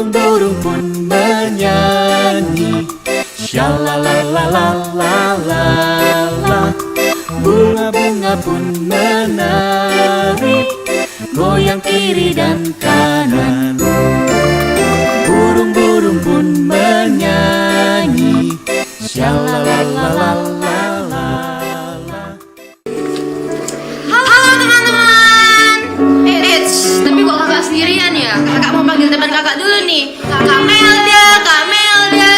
burung-burung pun bernyanyi. Shalalalalala, bunga-bunga pun menari, goyang kiri dan kanan. Burung-burung pun menyanyi. Shalalalalala. Halo teman-teman. Tapi kok kakak sendirian ya? Kakak mau panggil teman kakak dulu nih. Kak Melda, Kak Melda.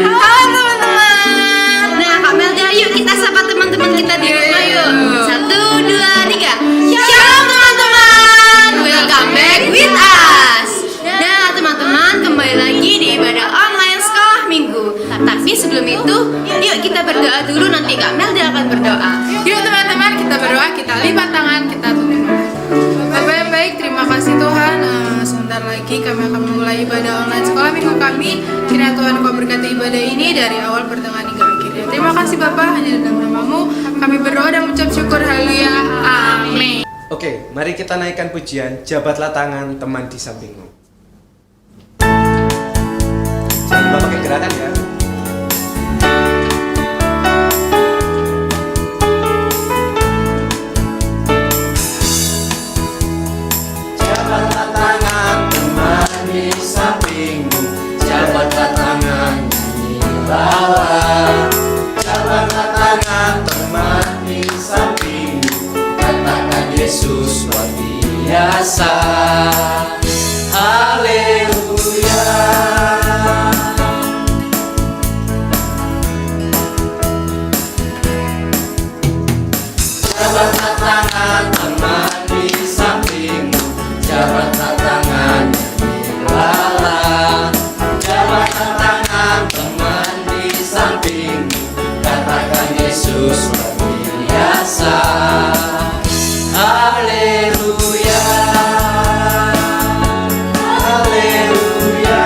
Halo teman-teman. Nah, Kak Melda, yuk kita sapa teman-teman kita di rumah yuk. 1, 2, 3. Shalom teman-teman. Welcome back with us. Nah, teman-teman, kembali lagi di ibadah online sekolah minggu. Tapi sebelum itu, yuk kita berdoa dulu, nanti Kak Melda akan berdoa. Yuk teman-teman, kita berdoa, kita lipat tangan, kita tutup. Bapak yang baik, terima kasih Tuhan. Sebentar lagi kami akan memulai ibadah online sekolah minggu kami. Kiranya Tuhan Kau berkati ibadah ini dari awal, pertengahan hingga akhirnya. Terima kasih Bapak, hanya dalam nama-Mu kami berdoa dan mengucap syukur. Haleluya, amin. Oke, mari kita naikkan pujian Jabatlah Tangan Teman di Sampingmu. Jangan lupa pakai gerakan ya. Jabatlah tangan teman di sampingmu, jabatlah tangan nyanyilah. Jabatlah tangan teman di sampingmu, katakan Yesus luar biasa. Haleluya. Jabatlah tangan teman di sampingmu, jabatlah tangan nyanyilah. Jabatlah tangan teman di sampingmu, katakan Yesus luar biasa. Haleluya. Haleluya.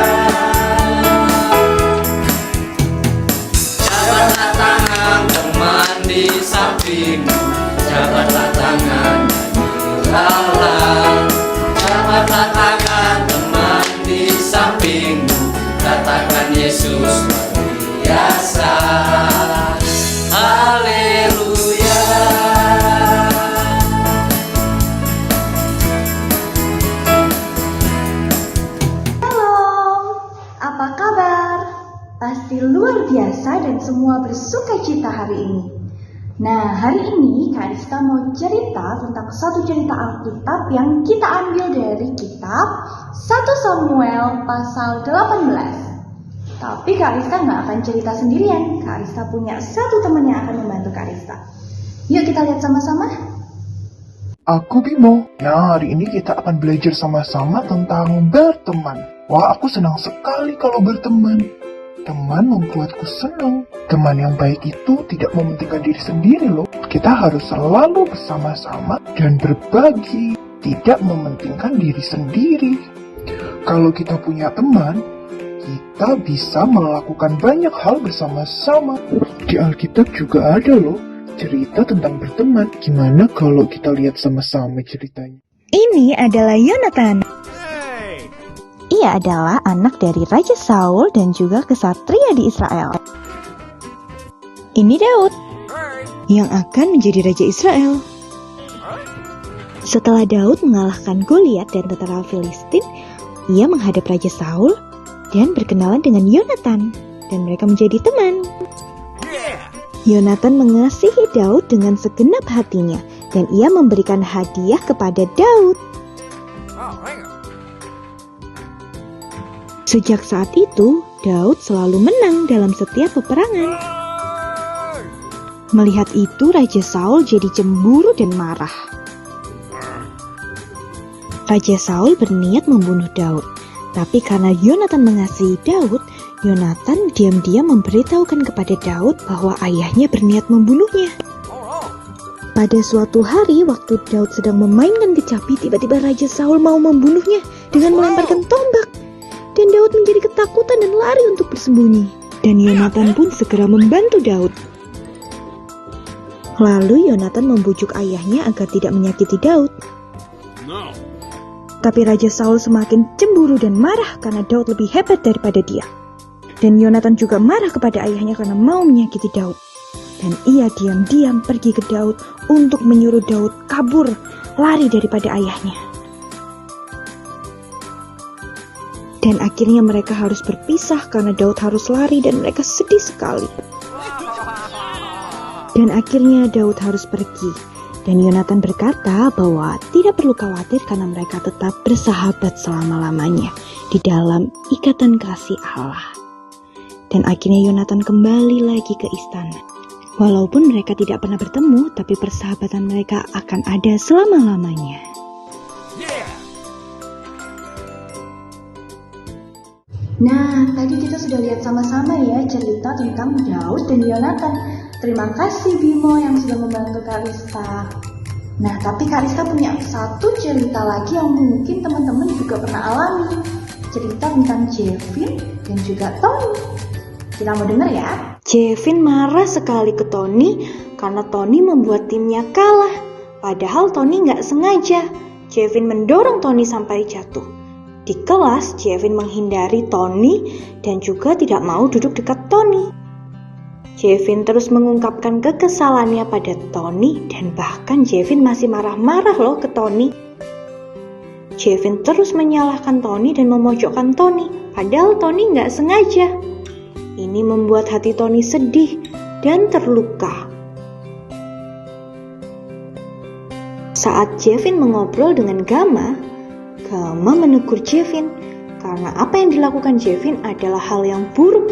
Jabatlah tangan teman di sampingmu, jabatlah tangan nyanyilah. Jabatlah tangan teman di sampingmu, katakan Yesus luar biasa. Haleluya. Shalom, apa kabar? Pasti luar biasa dan semua bersuka cita hari ini. Nah, hari ini Kak Rizka mau cerita tentang satu cerita Alkitab yang kita ambil dari kitab 1 Samuel pasal 18. Tapi Kak Rizka nggak akan cerita sendirian. Kak Rizka punya satu teman yang akan membantu Kak Rizka. Yuk kita lihat sama-sama. Aku Bimo. Nah, hari ini kita akan belajar sama-sama tentang berteman. Wah, aku senang sekali kalau berteman. Teman membuatku senang. Teman yang baik itu tidak mementingkan diri sendiri loh. Kita harus selalu bersama-sama dan berbagi, tidak mementingkan diri sendiri. Kalau kita punya teman, kita bisa melakukan banyak hal bersama-sama. Di Alkitab juga ada loh cerita tentang berteman. Gimana kalau kita lihat sama-sama ceritanya? Ini adalah Yonatan. Ia adalah anak dari Raja Saul dan juga kesatria di Israel. Ini Daud yang akan menjadi Raja Israel. Setelah Daud mengalahkan Goliat dan tentara Filistin, ia menghadap Raja Saul dan berkenalan dengan Yonatan, dan mereka menjadi teman. Yonatan mengasihi Daud dengan segenap hatinya, dan ia memberikan hadiah kepada Daud. Sejak saat itu, Daud selalu menang dalam setiap peperangan. Melihat itu, Raja Saul jadi cemburu dan marah. Raja Saul berniat membunuh Daud, tapi karena Yonatan mengasihi Daud, Yonatan diam-diam memberitahukan kepada Daud bahwa ayahnya berniat membunuhnya. Pada suatu hari, waktu Daud sedang memainkan kecapi, tiba-tiba Raja Saul mau membunuhnya dengan melemparkan tombak. Dan Daud menjadi ketakutan dan lari untuk bersembunyi. Dan Yonatan pun segera membantu Daud. Lalu Yonatan membujuk ayahnya agar tidak menyakiti Daud. Tapi Raja Saul semakin cemburu dan marah karena Daud lebih hebat daripada dia. Dan Yonatan juga marah kepada ayahnya karena mau menyakiti Daud. Dan ia diam-diam pergi ke Daud untuk menyuruh Daud kabur, lari daripada ayahnya. Dan akhirnya mereka harus berpisah karena Daud harus lari dan mereka sedih sekali. Dan akhirnya Daud harus pergi. Dan Yonatan berkata bahwa tidak perlu khawatir karena mereka tetap bersahabat selama-lamanya di dalam ikatan kasih Allah. Dan akhirnya Yonatan kembali lagi ke istana. Walaupun mereka tidak pernah bertemu, tapi persahabatan mereka akan ada selama-lamanya. Nah, tadi kita sudah lihat sama-sama ya cerita tentang Daud dan Yonatan. Terima kasih Bimo yang sudah membantu Kak Rista. Nah, tapi Kak Rista punya satu cerita lagi yang mungkin teman-teman juga pernah alami. Cerita tentang Jevin dan juga Tony. Kita mau dengar ya? Jevin marah sekali ke Tony karena Tony membuat timnya kalah. Padahal Tony nggak sengaja. Jevin mendorong Tony sampai jatuh. Di kelas, Jevin menghindari Tony dan juga tidak mau duduk dekat Tony. Jevin terus mengungkapkan kekesalannya pada Tony dan bahkan Jevin masih marah-marah loh ke Tony. Jevin terus menyalahkan Tony dan memojokkan Tony, padahal Tony nggak sengaja. Ini membuat hati Tony sedih dan terluka. Saat Jevin mengobrol dengan Gama menegur Jevin karena apa yang dilakukan Jevin adalah hal yang buruk.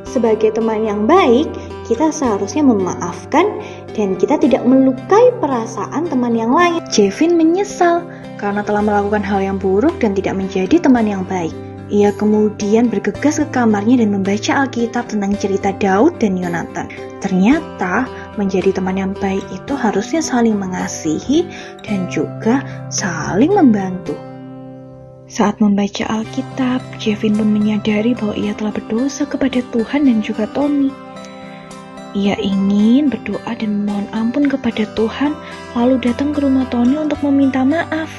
Sebagai teman yang baik, kita seharusnya memaafkan dan kita tidak melukai perasaan teman yang lain. Jevin menyesal karena telah melakukan hal yang buruk dan tidak menjadi teman yang baik. Ia kemudian bergegas ke kamarnya dan membaca Alkitab tentang cerita Daud dan Yonatan. Ternyata menjadi teman yang baik itu harusnya saling mengasihi dan juga saling membantu. Saat membaca Alkitab, Jevin pun menyadari bahwa ia telah berdosa kepada Tuhan dan juga Tony. Ia ingin berdoa dan memohon ampun kepada Tuhan, lalu datang ke rumah Tony untuk meminta maaf.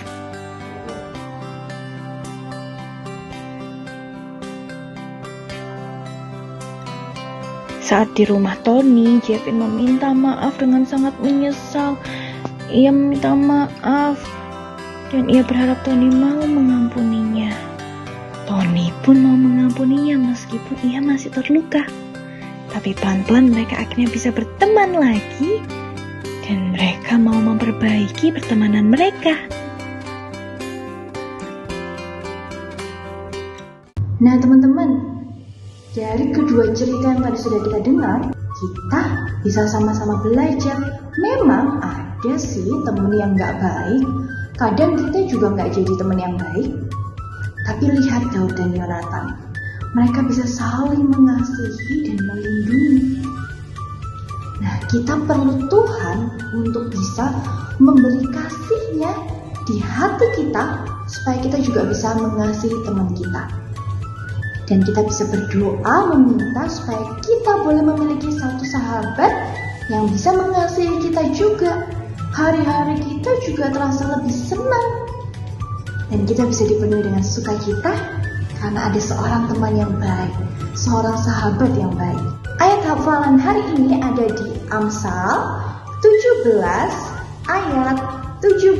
Saat di rumah Tony, Jevin meminta maaf dengan sangat menyesal. Ia meminta maaf dan ia berharap Tony mau mengampuninya. Tony pun mau mengampuninya meskipun ia masih terluka. Tapi pelan-pelan mereka akhirnya bisa berteman lagi dan mereka mau memperbaiki pertemanan mereka. Nah teman-teman, dari kedua cerita yang tadi sudah kita dengar, kita bisa sama-sama belajar. Memang ada sih teman yang gak baik, kadang kita juga gak jadi teman yang baik. Tapi lihat Daud dan Yonatan, mereka bisa saling mengasihi dan melindungi. Nah, kita perlu Tuhan untuk bisa memberi kasih-Nya di hati kita, supaya kita juga bisa mengasihi teman kita. Dan kita bisa berdoa meminta supaya kita boleh memiliki satu sahabat yang bisa mengasihi kita juga. Hari-hari kita juga terasa lebih senang. Dan kita bisa dipenuhi dengan sukacita karena ada seorang teman yang baik, seorang sahabat yang baik. Ayat hafalan hari ini ada di Amsal 17 ayat 17.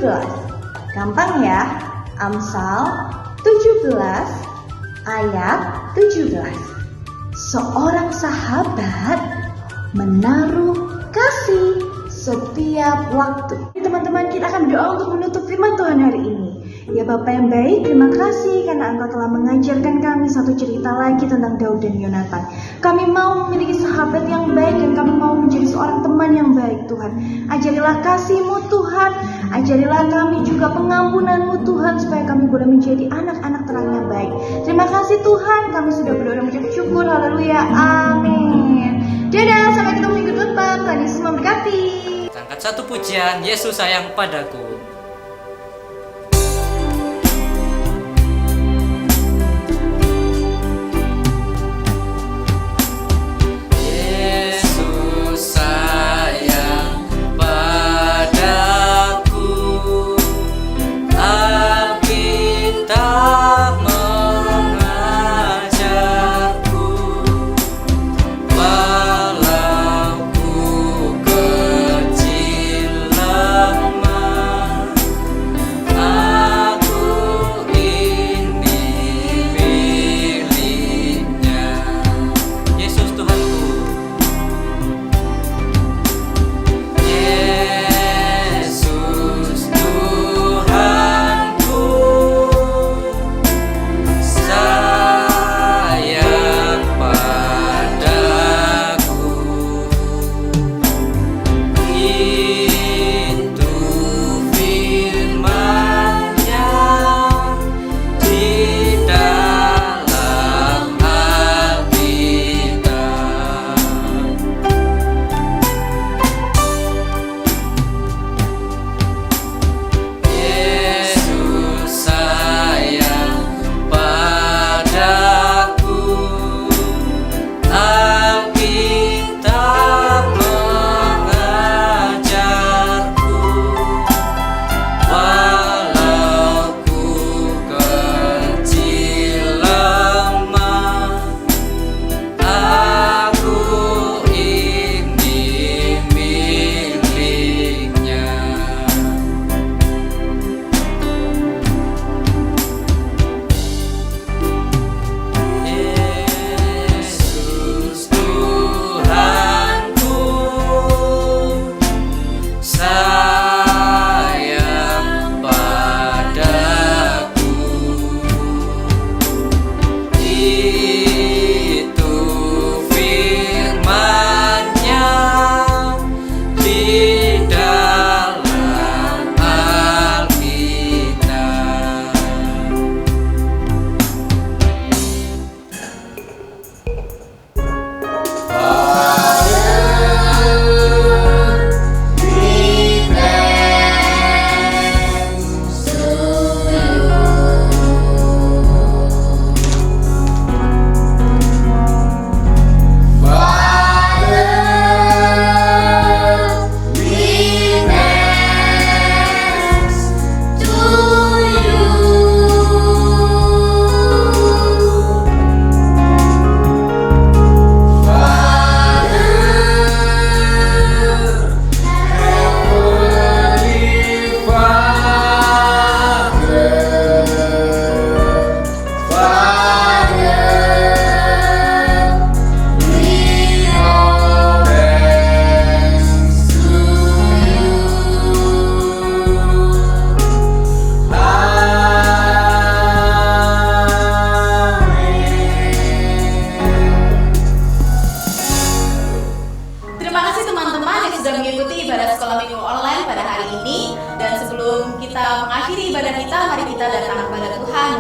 Gampang ya, Amsal 17 ayat 17. Seorang sahabat menaruh kasih setiap waktu. Teman-teman, kita akan berdoa untuk menutup firman Tuhan hari ini. Ya Bapa yang baik, terima kasih karena Engkau telah mengajarkan kami satu cerita lagi tentang Daud dan Yonatan. Kami mau memiliki sahabat yang baik dan kami mau menjadi seorang teman yang baik Tuhan. Ajarilah kasih-Mu Tuhan, ajarilah kami juga pengampunan-Mu Tuhan, supaya kami boleh menjadi anak-anak terang yang baik. Terima kasih Tuhan, kami sudah berdoa dan mengucap syukur, haleluya, amin. Dadah, sampai ketemu minggu depan, Tuhan Yesus memberkati. Angkat satu pujian, Yesus sayang padaku. Padaku, api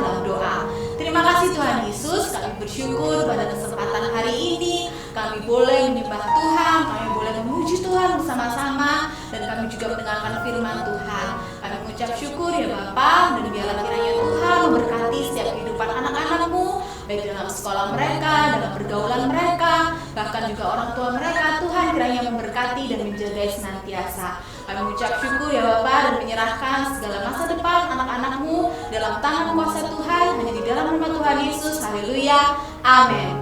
dalam doa. Terima kasih Tuhan Yesus, kami bersyukur pada kesempatan hari ini. Kami boleh menyembah Tuhan, kami boleh memuji Tuhan bersama-sama, dan kami juga mendengarkan firman Tuhan. Kami mengucap syukur ya Bapa, dan biarlah kiranya Tuhan memberkati setiap kehidupan anak-anak-Mu, baik dalam sekolah mereka, dalam pergaulan mereka, bahkan juga orang tua mereka. Tuhan kiranya memberkati dan menjaga senantiasa. Kami mengucap syukur ya Bapa, dan menyerahkan segala masa depan anak-anak-Mu dalam tangan kuasa Tuhan, hanya di dalam nama Tuhan Yesus. Haleluya, amin.